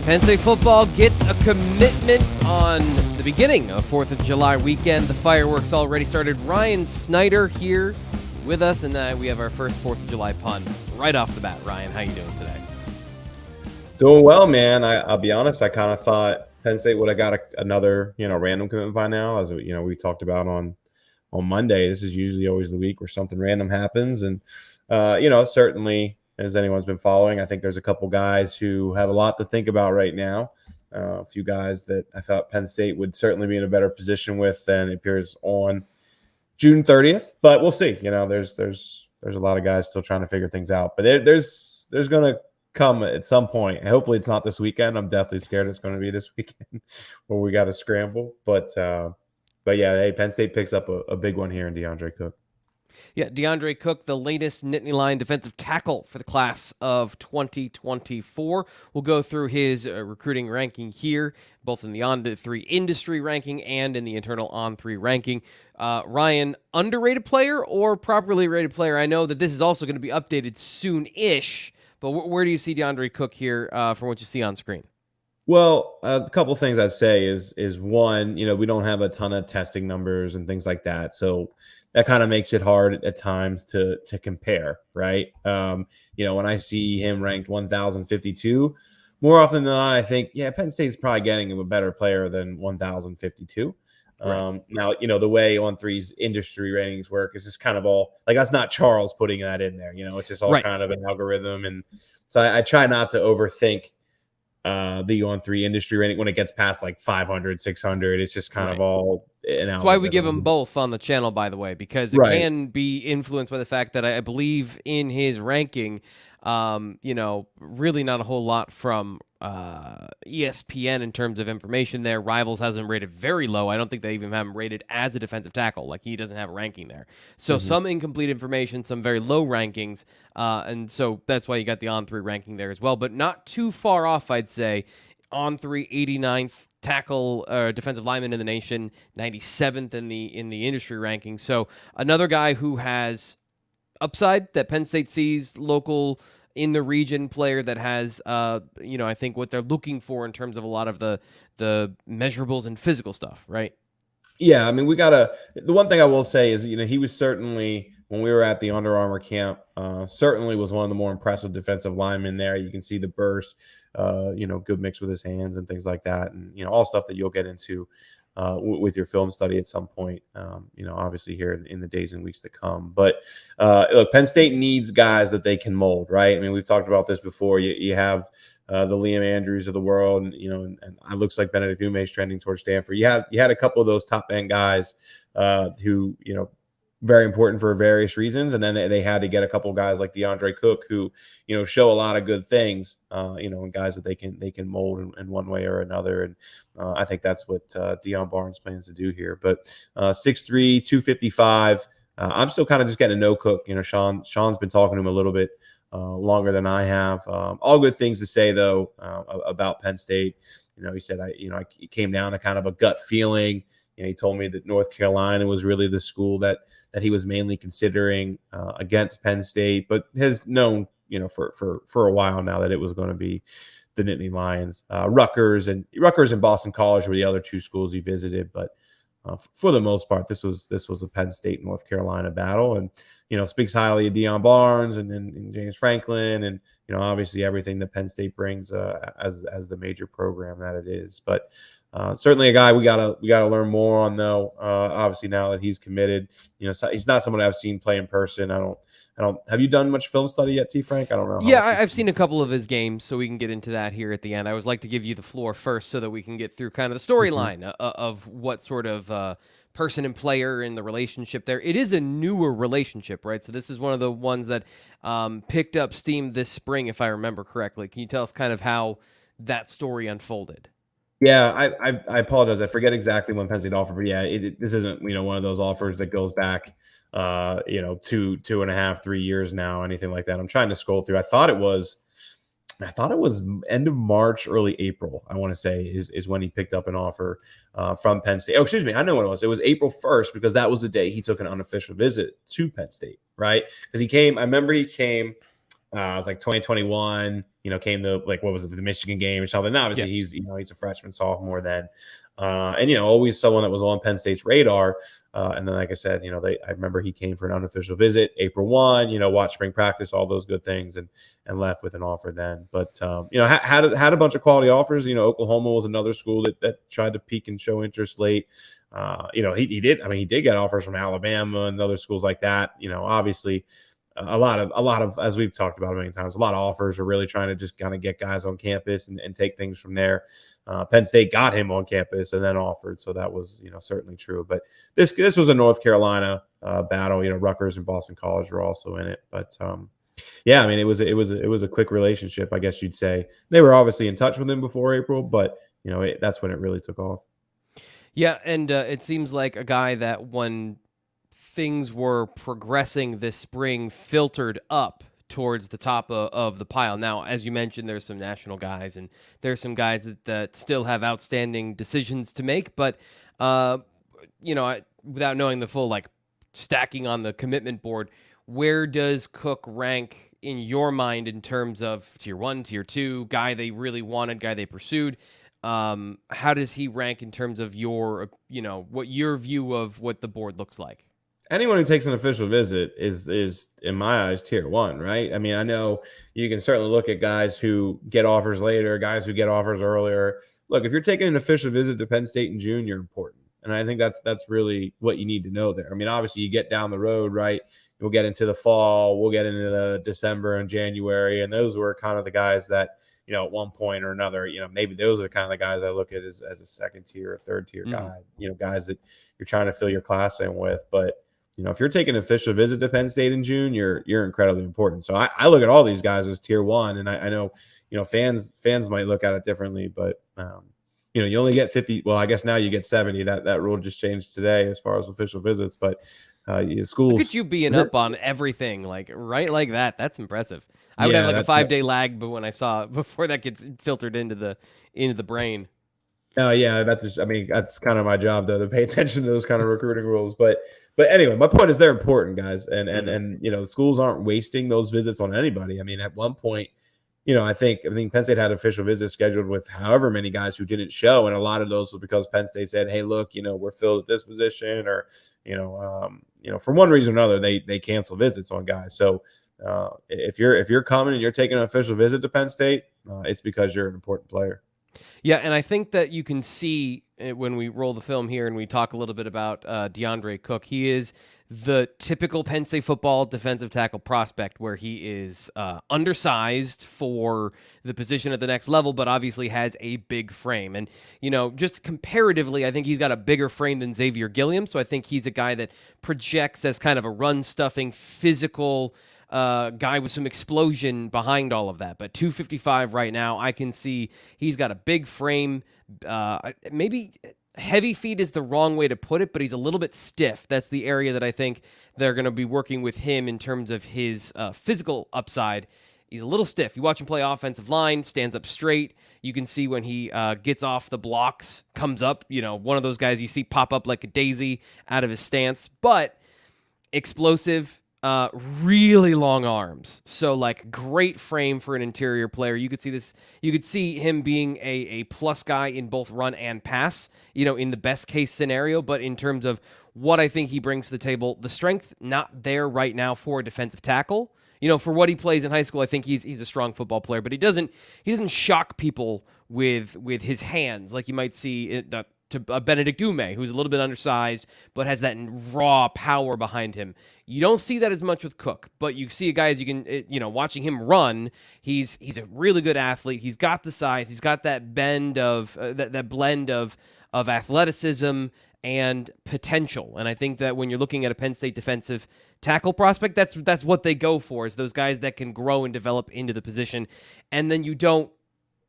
Penn State football gets a commitment on the beginning of 4th of July weekend. The fireworks already started. Ryan Snyder here with us, and we have our first 4th of July pun right off the bat. Ryan, how you doing today? Doing well, man. I'll be honest. I kind of thought Penn State would have got another, random commitment by now. As we talked about on Monday. This is usually always the week where something random happens, and certainly, as anyone's been following, I think there's a couple guys who have a lot to think about right now. A few guys that I thought Penn State would certainly be in a better position with than it appears on June 30th. But we'll see. There's a lot of guys still trying to figure things out. But there's going to come at some point. And hopefully it's not this weekend. I'm definitely scared it's going to be this weekend where we got to scramble. But yeah, hey, Penn State picks up a big one here in DeAndre Cook. Yeah, DeAndre Cook, the latest Nittany Lion defensive tackle for the class of 2024. We'll go through his recruiting ranking here, both in the On3 industry ranking and in the internal On3 ranking. Ryan, underrated player or properly rated player? I know that this is also going to be updated soon-ish, but where do you see DeAndre Cook here from what you see on screen? Well, a couple of things I'd say is one, we don't have a ton of testing numbers and things like that. So that kind of makes it hard at times to compare, right? When I see him ranked 1,052, more often than not, I think, yeah, Penn State's probably getting him a better player than 1,052. Right. Now, the way On3's industry ratings work is just kind of all like that's not Charles putting that in there. It's just all right. Kind of an algorithm, and so I try not to overthink the On3 industry rating when it gets past like 500, 600. It's just kind of all. That's why we give them both on the channel, by the way, because it can be influenced by the fact that I believe in his ranking, really not a whole lot from ESPN in terms of information there. Rivals has him rated very low. I don't think they even have him rated as a defensive tackle. Like, he doesn't have a ranking there. So some incomplete information, some very low rankings, and so that's why you got the On3 ranking there as well, but not too far off, I'd say. On3, 89th tackle defensive lineman in the nation, 97th in the industry ranking. So another guy who has upside that Penn State sees, local in the region player that has, I think what they're looking for in terms of a lot of the measurables and physical stuff, right? Yeah, I mean, the one thing I will say is, he was certainly, when we were at the Under Armour camp, certainly was one of the more impressive defensive linemen there. You can see the burst, good mix with his hands and things like that. And, all stuff that you'll get into with your film study at some point, obviously here in the days and weeks to come. But look, Penn State needs guys that they can mold, right? I mean, we've talked about this before. You have the Liam Andrews of the world, and and it looks like Benedict Ume is trending towards Stanford. You had a couple of those top end guys who, very important for various reasons. And then they had to get a couple of guys like DeAndre Cook who, show a lot of good things, and guys that they can mold in one way or another. And I think that's what Deion Barnes plans to do here. But 6'3", 255. I'm still kind of just getting to know Cook. Sean's been talking to him a little bit longer than I have. All good things to say, though, about Penn State. He said, I came down to kind of a gut feeling. He told me that North Carolina was really the school that he was mainly considering against Penn State, but has known, for a while now that it was going to be the Nittany Lions. Rutgers and Boston College were the other two schools he visited, but for the most part, this was a Penn State North Carolina battle, and speaks highly of Deion Barnes and James Franklin, and obviously everything that Penn State brings as the major program that it is. But certainly a guy we gotta learn more on, though. Obviously now that he's committed, he's not someone I've seen play in person. I don't. Have you done much film study yet, T. Frank? I don't know. Yeah, I've seen a couple of his games, so we can get into that here at the end. I always like to give you the floor first so that we can get through kind of the storyline of what sort of person and player in the relationship there. It is a newer relationship, right? So this is one of the ones that picked up steam this spring, if I remember correctly. Can you tell us kind of how that story unfolded? Yeah, I apologize. I forget exactly when Penn State offered, but yeah, this isn't one of those offers that goes back 2.5, 3 years now, anything like that. I'm trying to scroll through. I thought it was end of March, early April, I want to say, is when he picked up an offer from Penn State. Oh, excuse me. I know what it was. It was April 1st because that was the day he took an unofficial visit to Penn State, right? Because I remember he came It was like 2021, came to like, what was it, the Michigan game or something. And obviously he's a freshman, sophomore then. And, always someone that was on Penn State's radar. And then, like I said, I remember he came for an unofficial visit April 1, watched spring practice, all those good things, and left with an offer then. But, had a bunch of quality offers. Oklahoma was another school that tried to peak and show interest late. He did get offers from Alabama and other schools like that. Obviously, a lot of, as we've talked about a million times, a lot of offers are really trying to just kind of get guys on campus and take things from there. Penn State got him on campus and then offered, so that was certainly true. But this was a North Carolina battle. Rutgers and Boston College were also in it, but it was a quick relationship, I guess you'd say. They were obviously in touch with him before April, but that's when it really took off. Yeah, and it seems like a guy that when things were progressing this spring filtered up towards the top of the pile. Now, as you mentioned, there's some national guys, and there's some guys that still have outstanding decisions to make. But, without knowing the full, stacking on the commitment board, where does Cook rank in your mind in terms of tier 1, tier 2, guy they really wanted, guy they pursued? How does he rank in terms of your, what your view of what the board looks like? Anyone who takes an official visit is in my eyes tier 1, right? I mean, I know you can certainly look at guys who get offers later, guys who get offers earlier. Look, if you're taking an official visit to Penn State in June, you're important, and I think that's really what you need to know there. I mean, obviously, you get down the road, right? We'll get into the fall, we'll get into the December and January, and those were kind of the guys that at one point or another, maybe those are the kind of the guys I look at as a second tier or third tier guy. Guys that you're trying to fill your class in with, but. If you're taking an official visit to Penn State in June, you're incredibly important. So I look at all these guys as tier 1, and I know fans might look at it differently, but you only get 50. Well, I guess now you get 70. That rule just changed today as far as official visits, but schools. Look at you being up on everything like that. That's impressive. I would have a 5-day lag, but when I saw it before that gets filtered into the brain. That's kind of my job though, to pay attention to those kind of recruiting rules, but anyway, my point is they're important, guys. And the schools aren't wasting those visits on anybody. I mean, at one point, I think Penn State had official visits scheduled with however many guys who didn't show. And a lot of those was because Penn State said, hey, look, we're filled at this position, or, for one reason or another, they cancel visits on guys. So if you're coming and you're taking an official visit to Penn State, it's because you're an important player. Yeah, and I think that you can see when we roll the film here and we talk a little bit about DeAndre Cook. He is the typical Penn State football defensive tackle prospect, where he is undersized for the position at the next level, but obviously has a big frame. And, just comparatively, I think he's got a bigger frame than Xavier Gilliam, so I think he's a guy that projects as kind of a run-stuffing, physical guy with some explosion behind all of that. But 255 right now, I can see he's got a big frame. Maybe heavy feet is the wrong way to put it, but he's a little bit stiff. That's the area that I think they're going to be working with him in terms of his physical upside. He's a little stiff. You watch him play offensive line, stands up straight. You can see when he gets off the blocks, comes up, one of those guys you see pop up like a daisy out of his stance, but explosive. Really long arms. So great frame for an interior player. You could see this. You could see him being a plus guy in both run and pass, in the best case scenario. But in terms of what I think he brings to the table, the strength not there right now for a defensive tackle. For what he plays in high school, I think he's a strong football player, but he doesn't shock people with his hands like you might see to Benedict Ume, who's a little bit undersized, but has that raw power behind him. You don't see that as much with Cook, but you see a guy, as you can, watching him run, he's a really good athlete. He's got the size. He's got that bend of, that blend of athleticism and potential. And I think that when you're looking at a Penn State defensive tackle prospect, that's what they go for, is those guys that can grow and develop into the position. And then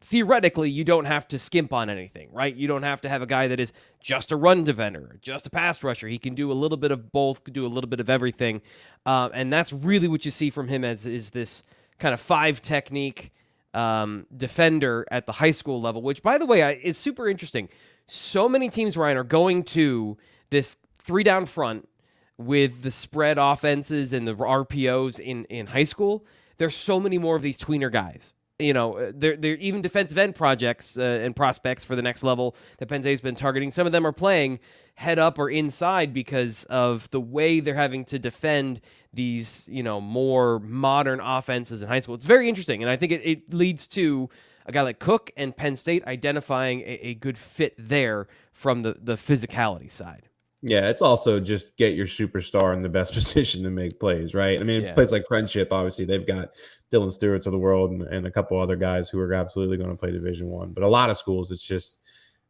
theoretically, you don't have to skimp on anything, right? You don't have to have a guy that is just a run defender, just a pass rusher. He can do a little bit of both, could do a little bit of everything. And that's really what you see from him is this kind of 5 technique defender at the high school level, which, by the way, is super interesting. So many teams, Ryan, are going to this 3-down front with the spread offenses and the RPOs in high school there's so many more of these tweener guys. They're even defensive end projects and prospects for the next level that Penn State's been targeting. Some of them are playing head up or inside because of the way they're having to defend these, more modern offenses in high school. It's very interesting, and I think it leads to a guy like Cook and Penn State identifying a good fit there from the physicality side. Yeah, it's also just get your superstar in the best position to make plays, right? I mean, plays like Friendship, obviously, they've got Dylan Stewart's of the world and a couple other guys who are absolutely going to play Division I. But a lot of schools, it's just,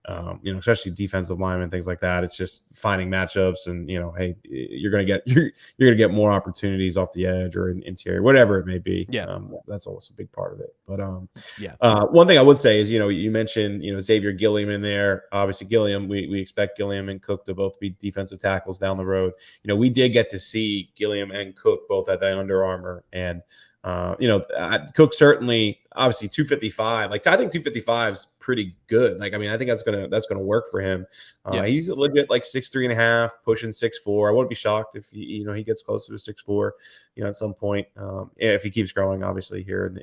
especially defensive linemen, things like that. It's just finding matchups, and hey, you're gonna get more opportunities off the edge or in interior, whatever it may be. Yeah, that's always a big part of it. But one thing I would say is, you mentioned Xavier Gilliam in there. Obviously, Gilliam, we expect Gilliam and Cook to both be defensive tackles down the road. We did get to see Gilliam and Cook both at the Under Armour, and Cook certainly, obviously 255. Like, I think 255 is pretty good. Like, I mean, I think that's gonna work for him. He's a legit like 6'3.5", pushing 6'4". I wouldn't be shocked if he gets close to 6'4", at some point. If he keeps growing, obviously here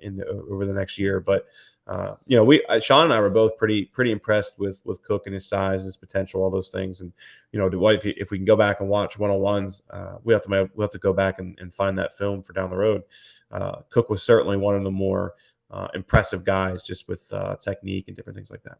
over the next year. But Sean and I were both pretty impressed with Cook and his size, his potential, all those things. And if we can go back and watch 101s, we have to go back and find that film for down the road. Cook was certainly one of the more impressive guys, just with technique and different things like that.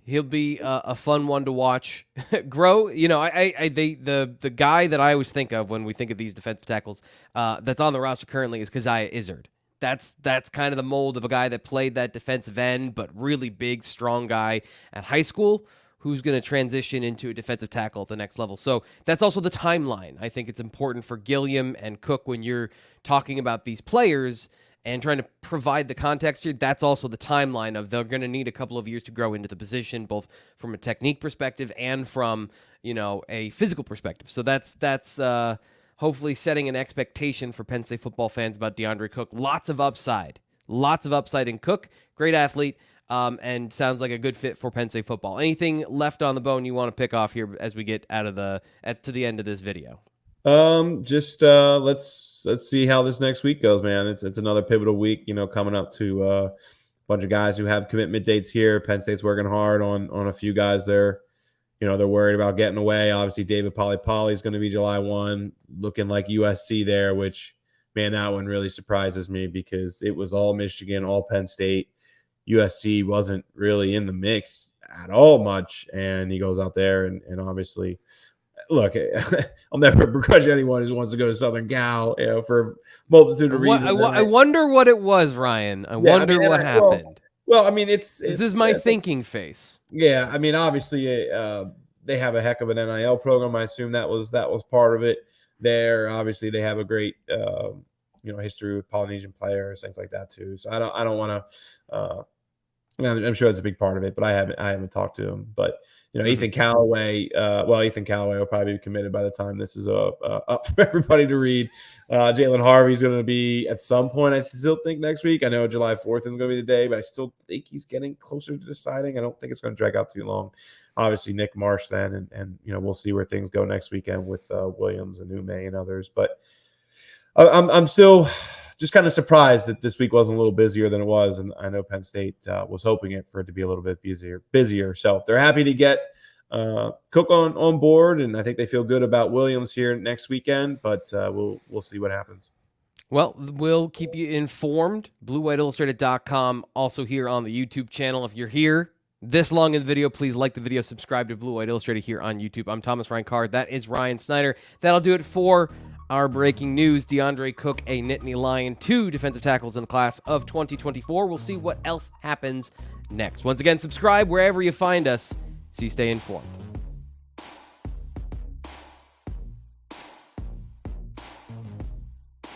He'll be a fun one to watch grow. The guy that I always think of when we think of these defensive tackles that's on the roster currently is Keziah Izzard. That's kind of the mold of a guy that played that defensive end, but really big, strong guy at high school who's going to transition into a defensive tackle at the next level. So that's also the timeline. I think it's important for Gilliam and Cook when you're talking about these players and trying to provide the context here. That's also the timeline of they're going to need a couple of years to grow into the position, both from a technique perspective and from, a physical perspective. So that's hopefully setting an expectation for Penn State football fans about DeAndre Cook. Lots of upside in Cook. Great athlete. And sounds like a good fit for Penn State football. Anything left on the bone you want to pick off here as we get out of to the end of this video? Let's see how this next week goes, man. It's another pivotal week, coming up to a bunch of guys who have commitment dates here. Penn State's working hard on a few guys there. They're worried about getting away. Obviously, David Poly is going to be July 1, looking like USC there, which, man, that one really surprises me because it was all Michigan, all Penn State. USC wasn't really in the mix at all much, and he goes out there and obviously, look, I'll never begrudge anyone who wants to go to Southern Cal, for a multitude of reasons. I wonder what it was, Ryan. I wonder what happened. Well, I mean, this is my thinking face. Yeah, I mean, obviously, they have a heck of an NIL program. I assume that was part of it. There, obviously, they have a great history with Polynesian players, things like that too. So I don't want to. I'm sure that's a big part of it, but I haven't talked to him. But Ethan Callaway. Ethan Callaway will probably be committed by the time this is up for everybody to read. Jalen Harvey's going to be at some point. I still think next week. I know July 4th is going to be the day, but I still think he's getting closer to deciding. I don't think it's going to drag out too long. Obviously, Nick Marsh then, and we'll see where things go next weekend with Williams and Ume and others. But I'm still just kind of surprised that this week wasn't a little busier than it was, and I know Penn State was hoping for it to be a little bit busier. So they're happy to get Cook on board, and I think they feel good about Williams here next weekend. But we'll see what happens. Well, we'll keep you informed. BlueWhiteIllustrated.com, also here on the YouTube channel. If you're here this long in the video, please like the video, subscribe to Blue White Illustrated here on YouTube. I'm Thomas Frank Carr. That is Ryan Snyder. That'll do it for our breaking news. DeAndre Cook, a Nittany Lion, 2 defensive tackles in the class of 2024. We'll see what else happens next. Once again, subscribe wherever you find us so you stay informed.